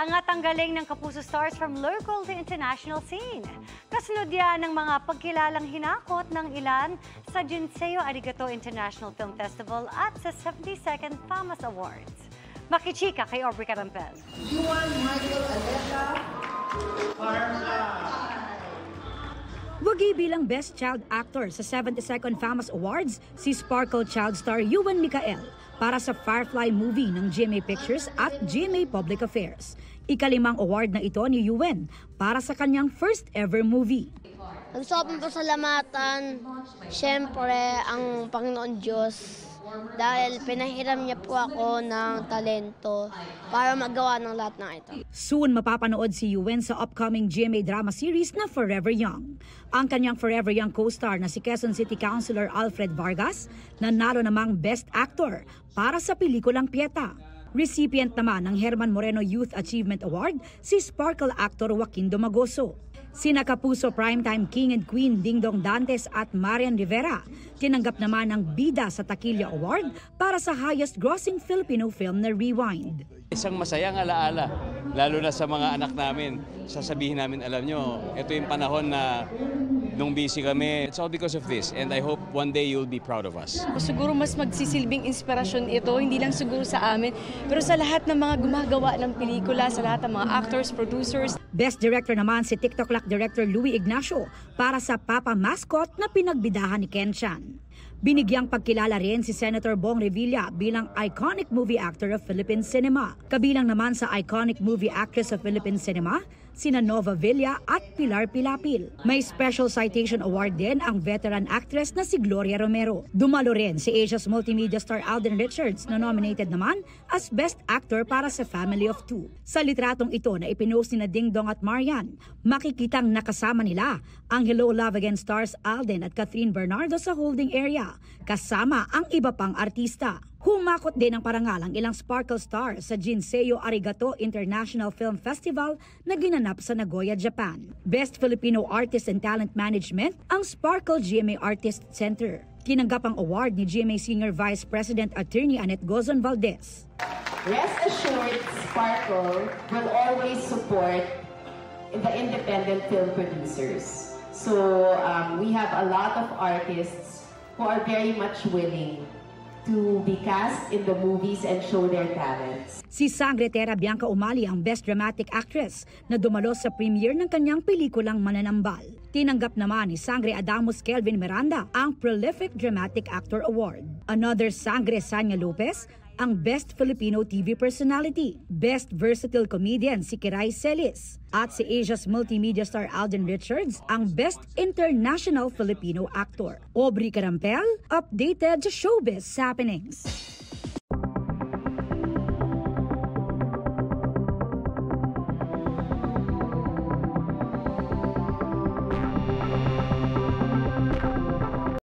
Angat ang galing ng Kapuso stars from local to international scene. Kasunod yan ng mga pagkilalang hinakot ng ilan sa Jinseo Arigato International Film Festival at sa 72nd FAMAS Awards. Makichika kay Aubrey Carampel. Juan Michael Aleta, Wagi bilang Best Child Actor sa 72nd FAMAS Awards si Sparkle child star Yuan Micael para sa Firefly movie ng GMA Pictures at GMA Public Affairs. Ika-5 award na ito ni Yuan para sa kanyang first ever movie. Gusto ko pasalamatan, siyempre, ang Panginoon Diyos dahil pinahiram niya po ako ng talento para magawa ng lahat ng ito. Soon mapapanood si Yuan sa upcoming GMA drama series na Forever Young. Ang kanyang Forever Young co-star na si Quezon City Councilor Alfred Vargas nanalo namang Best Actor para sa pelikulang Pieta. Recipient naman ng Herman Moreno Youth Achievement Award si Sparkle actor Joaquin Domagoso. Sina Kapuso Primetime King and Queen Dingdong Dantes at Marian Rivera tinanggap naman ng Bida sa Taquilla Award para sa highest grossing Filipino film na Rewind. Isang masayang alaala, lalo na sa mga anak namin. Sasabihin namin, alam nyo, ito yung panahon na nung busy kami. It's all because of this and I hope one day you'll be proud of us. Siguro mas magsisilbing inspirasyon ito, hindi lang siguro sa amin, pero sa lahat ng mga gumagawa ng pelikula, sa lahat ng mga actors, producers. Best Director naman si TikTok Lock Director Louie Ignacio para sa Papa Mascot na pinagbidahan ni Ken Chan. Binigyang pagkilala rin si Senator Bong Revilla bilang iconic movie actor of Philippine cinema. Kabilang naman sa iconic movie actress of Philippine cinema, sina Nova Villa at Pilar Pilapil. May special citation award din ang veteran actress na si Gloria Romero. Dumalo rin si Asia's multimedia star Alden Richards na nominated naman as Best Actor para sa Family of Two. Sa litratong ito na ipinost ni Dingdong at Marian, makikitang nakasama nila ang Hello Love Again stars Alden at Catherine Bernardo sa holding area, kasama ang iba pang artista. Humakot din ng parangal ang ilang Sparkle stars sa Jinseo Arigato International Film Festival na ginanap sa Nagoya, Japan. Best Filipino Artist and Talent Management ang Sparkle GMA Artist Center. Tinanggap ang award ni GMA Senior Vice President Attorney Annette Gozon Valdez. Rest assured, Sparkle will always support the independent film producers. So we have a lot of artists who are very much willing to be cast in the movies and show their talents. Si Sangre Terra Bianca Umali ang Best Dramatic Actress na dumalo sa premiere ng kanyang pelikulang Mananambal. Tinanggap naman ni Sangre Adamus Kelvin Miranda ang Prolific Dramatic Actor Award. Another Sangre Sanya Lopez ang Best Filipino TV Personality. Best Versatile Comedian si Kiray Celis. At si Asia's multimedia star Alden Richards ang Best International Filipino Actor. Aubrey Carampel, updated sa showbiz happenings.